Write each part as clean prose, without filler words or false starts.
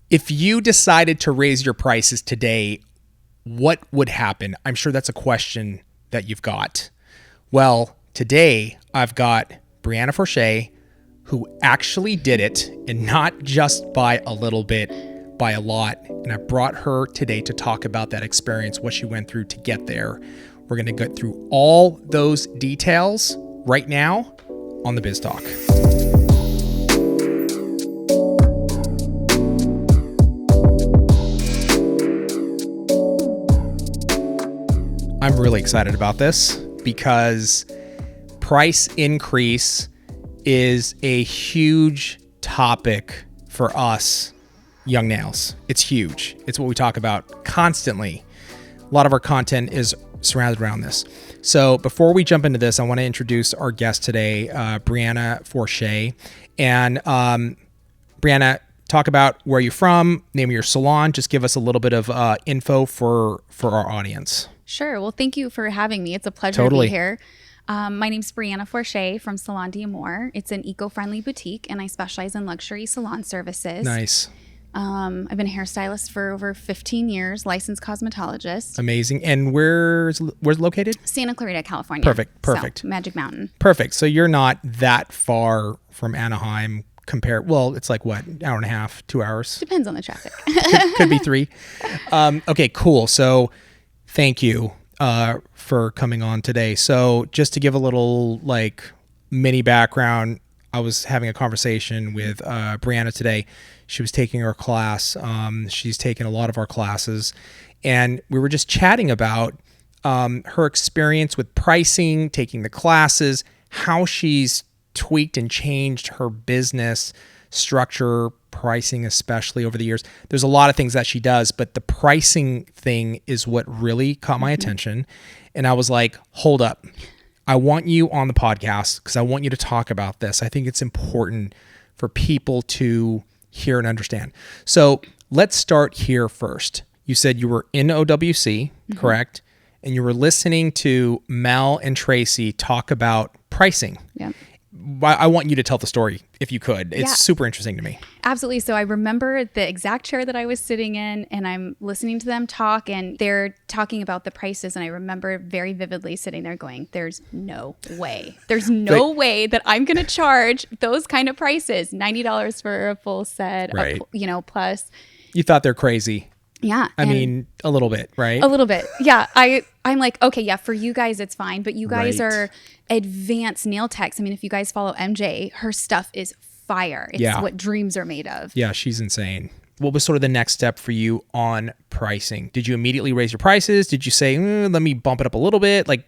If you decided to raise your prices today, what would happen? I'm sure that's a question that you've got. Well, today I've got Brianna Forshee, who actually did it, and not just by a little bit, by a lot. And I brought her today to talk about that experience, what she went through to get there. We're going to go through all those details right now on the Biz Talk. I'm really excited about this because price increase is a huge topic for us young nails. It's huge. It's what we talk about constantly. A lot of our content is surrounded around this. So before we jump into this, I want to introduce our guest today, Brianna Forshee. And Brianna, talk about where you're from, name of your salon. Just give us a little bit of info for our audience. Sure. Well, thank you for having me. It's a pleasure to be here. My name's Brianna Forshee from Salon Di Amore. It's an eco-friendly boutique, and I specialize in luxury salon services. Nice. I've been a hairstylist for over 15 years, licensed cosmetologist. Amazing. And where's it located? Santa Clarita, California. Perfect. So, Magic Mountain. Perfect. So you're not that far from Anaheim compared. Well, it's like what, an hour and a half, 2 hours? Depends on the traffic. could be 3. Okay, cool. So thank you for coming on today. So just to give a little like mini background, I was having a conversation with Brianna today. She was taking her class. She's taken a lot of our classes, and we were just chatting about her experience with pricing, taking the classes, how she's tweaked and changed her business structure, pricing, especially over the years. There's a lot of things that she does, but the pricing thing is what really caught my attention. And I was like, hold up. I want you on the podcast because I want you to talk about this. I think it's important for people to hear and understand. So let's start here first. You said you were in OWC, correct? And you were listening to Mel and Tracy talk about pricing. Yeah. I want you to tell the story if you could. It's super interesting to me. Absolutely. So I remember the exact chair that I was sitting in, and I'm listening to them talk, and they're talking about the prices. And I remember very vividly sitting there going, there's no way. There's no way that I'm going to charge those kind of prices, $90 for a full set, right. Plus. You thought they're crazy. Yeah. I mean, a little bit, right? A little bit. Yeah. I'm like, okay, yeah, for you guys, it's fine. But you guys are advanced nail techs. I mean, if you guys follow MJ, her stuff is fire. It's what dreams are made of. Yeah, she's insane. What was sort of the next step for you on pricing? Did you immediately raise your prices? Did you say, let me bump it up a little bit? Like,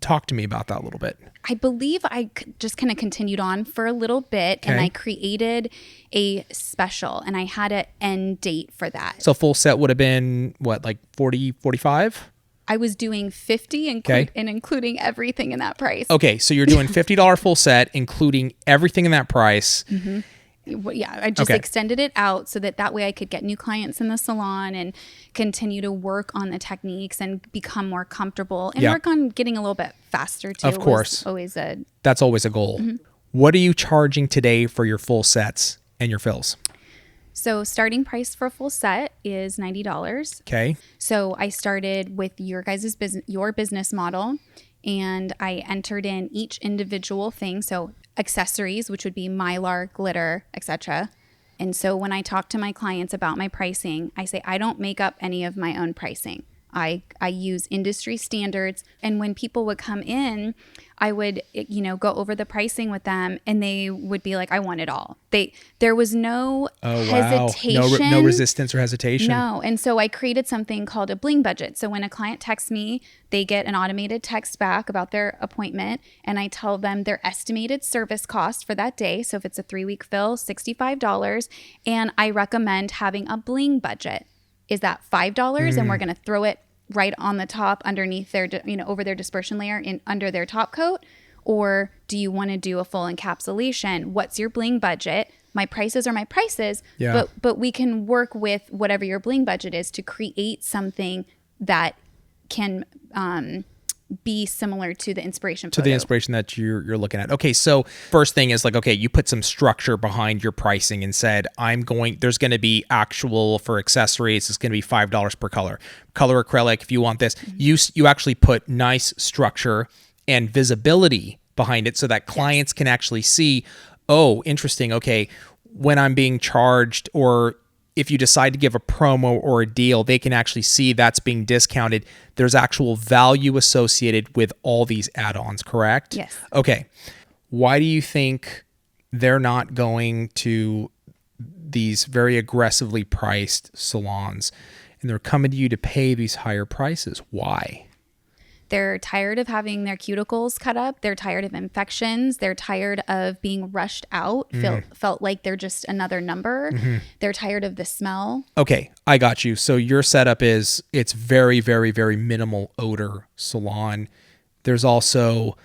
talk to me about that a little bit. I believe I just kind of continued on for a little bit, and I created a special, and I had an end date for that. So full set would have been what, like 40, 45? I was doing 50 and including everything in that price. Okay, so you're doing $50 full set, including everything in that price. Mm-hmm. Yeah, I just extended it out so that way I could get new clients in the salon and continue to work on the techniques and become more comfortable and work on getting a little bit faster too. Of course. That's always a goal. Mm-hmm. What are you charging today for your full sets and your fills? So starting price for a full set is $90. Okay. So I started with your business model, and I entered in each individual thing. So accessories, which would be mylar, glitter, etc. And so when I talk to my clients about my pricing, I say I don't make up any of my own pricing. I use industry standards. And when people would come in, I would, go over the pricing with them, and they would be like, I want it all. There was no hesitation. No resistance or hesitation. No. And so I created something called a Bling Budget. So when a client texts me, they get an automated text back about their appointment, and I tell them their estimated service cost for that day. So if it's a 3-week fill, $65. And I recommend having a Bling Budget. Is that $5? And we're going to throw it right on the top underneath their, over their dispersion layer under their top coat? Or do you want to do a full encapsulation? What's your bling budget? My prices are my prices, but we can work with whatever your bling budget is to create something that can be similar to the inspiration to photo. the inspiration that you're looking at. Okay, so first thing is like, okay, you put some structure behind your pricing and said, there's going to be actual for accessories, it's going to be $5 per color acrylic. If you want this, you actually put nice structure and visibility behind it so that clients can actually see, oh, interesting. Okay, when I'm being charged, or if you decide to give a promo or a deal, they can actually see that's being discounted. There's actual value associated with all these add-ons, correct? Yes. Okay. Why do you think they're not going to these very aggressively priced salons and they're coming to you to pay these higher prices? Why? They're tired of having their cuticles cut up. They're tired of infections. They're tired of being rushed out, felt like they're just another number. They're tired of the smell. Okay, I got you. So your setup is, it's very, very, very minimal odor salon. There's also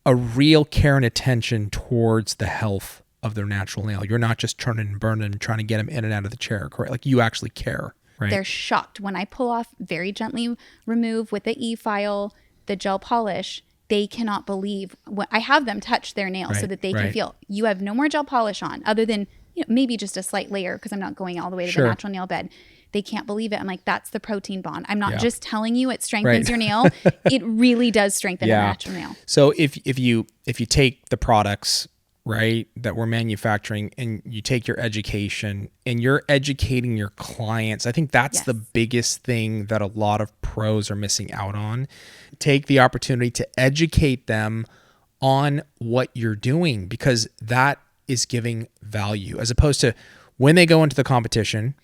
a real care and attention towards the health of their natural nail. You're not just turning and burning and trying to get them in and out of the chair, correct? Like, you actually care. Right. They're shocked when I pull off, very gently remove with the e-file, the gel polish. They cannot believe when I have them touch their nails so that they can feel, you have no more gel polish on, other than maybe just a slight layer, because I'm not going all the way to the natural nail bed. They can't believe it. I'm like, that's the protein bond. I'm not just telling you it strengthens your nail. It really does strengthen a natural nail. So if you take the products, right, that we're manufacturing, and you take your education and you're educating your clients, I think that's the biggest thing that a lot of pros are missing out on. Take the opportunity to educate them on what you're doing, because that is giving value, as opposed to when they go into the competition,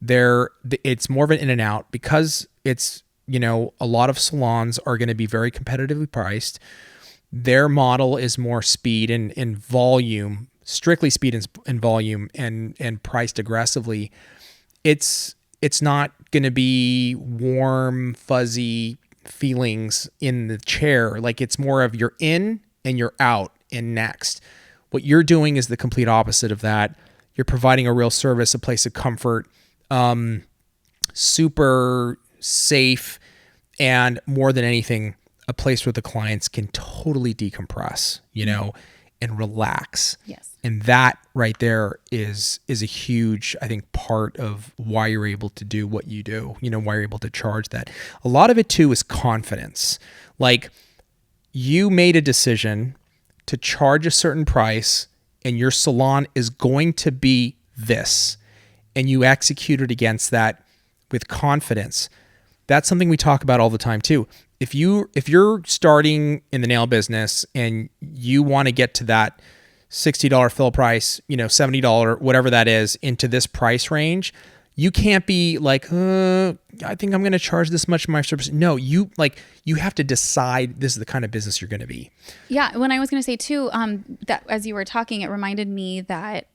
it's more of an in and out, because it's, a lot of salons are going to be very competitively priced. Their model is more speed and volume, strictly speed and volume, and priced aggressively. It's not going to be warm, fuzzy feelings in the chair. Like, it's more of you're in and you're out and next. What you're doing is the complete opposite of that. You're providing a real service, a place of comfort, super safe, and more than anything, a place where the clients can totally decompress, and relax. Yes. And that right there is a huge, I think, part of why you're able to do what you do, why you're able to charge that. A lot of it too is confidence. Like, you made a decision to charge a certain price and your salon is going to be this, and you executed against that with confidence. That's something we talk about all the time too. If you're starting in the nail business and you want to get to that $60 fill price, $70, whatever that is, into this price range, you can't be like, I think I'm going to charge this much for my service. No, you have to decide this is the kind of business you're going to be. Yeah. When I was going to say too, that as you were talking, it reminded me that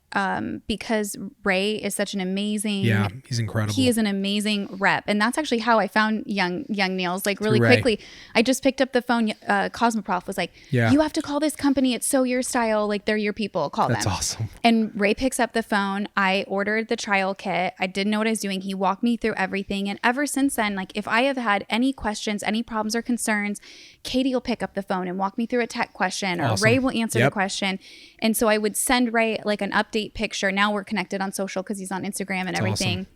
because Ray is such an amazing, he's incredible. He is an amazing rep. And that's actually how I found Young Nails, like really Ray. quickly. I just picked up the phone. Cosmoprof was like, you have to call this company. It's so your style. Like, they're your people. Call them. That's awesome. And Ray picks up the phone. I ordered the trial kit. I didn't know what I was doing. He walked me through everything. And ever since then, like, if I have had any questions, any problems or concerns, Katie will pick up the phone and walk me through a tech question, or Ray will answer the question. And so I would send Ray like an update picture. Now we're connected on social because he's on Instagram and everything. Awesome.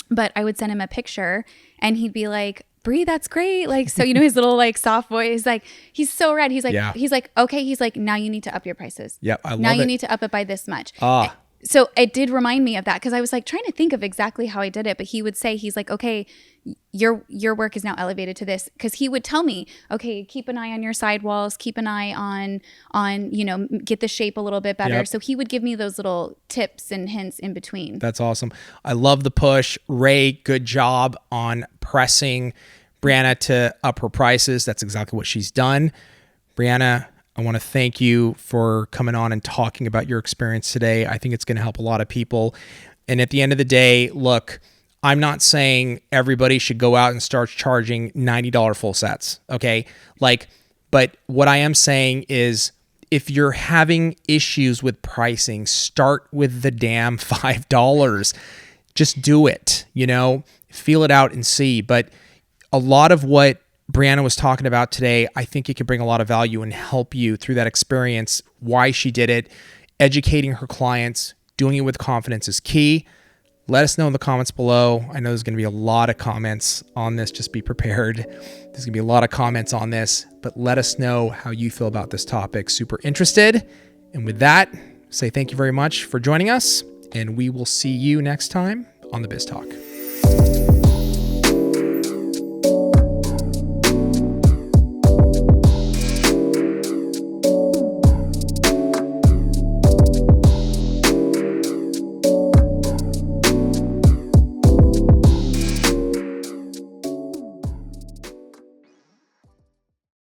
But I would send him a picture and he'd be like, Bree, that's great. Like, so, his little like soft voice, like, he's so rad. He's like, okay. He's like, now you need to up your prices. Yep. I love it. Now you need to up it by this much. So it did remind me of that, because I was like trying to think of exactly how I did it. But he would say, he's like, okay, your work is now elevated to this. Because he would tell me, okay, keep an eye on your sidewalls, keep an eye on get the shape a little bit better. Yep. So he would give me those little tips and hints in between. That's awesome. I love the push. Ray, good job on pressing Brianna to up her prices. That's exactly what she's done. Brianna, I want to thank you for coming on and talking about your experience today. I think it's going to help a lot of people. And at the end of the day, look, I'm not saying everybody should go out and start charging $90 full sets, okay? But what I am saying is, if you're having issues with pricing, start with the damn $5. Just do it, feel it out and see. But a lot of what Brianna was talking about today, I think it could bring a lot of value and help you through that experience, why she did it, educating her clients, doing it with confidence is key. Let us know in the comments below. I know there's going to be a lot of comments on this. Just be prepared. There's going to be a lot of comments on this, but let us know how you feel about this topic. Super interested. And with that, say thank you very much for joining us, and we will see you next time on the Biz Talk.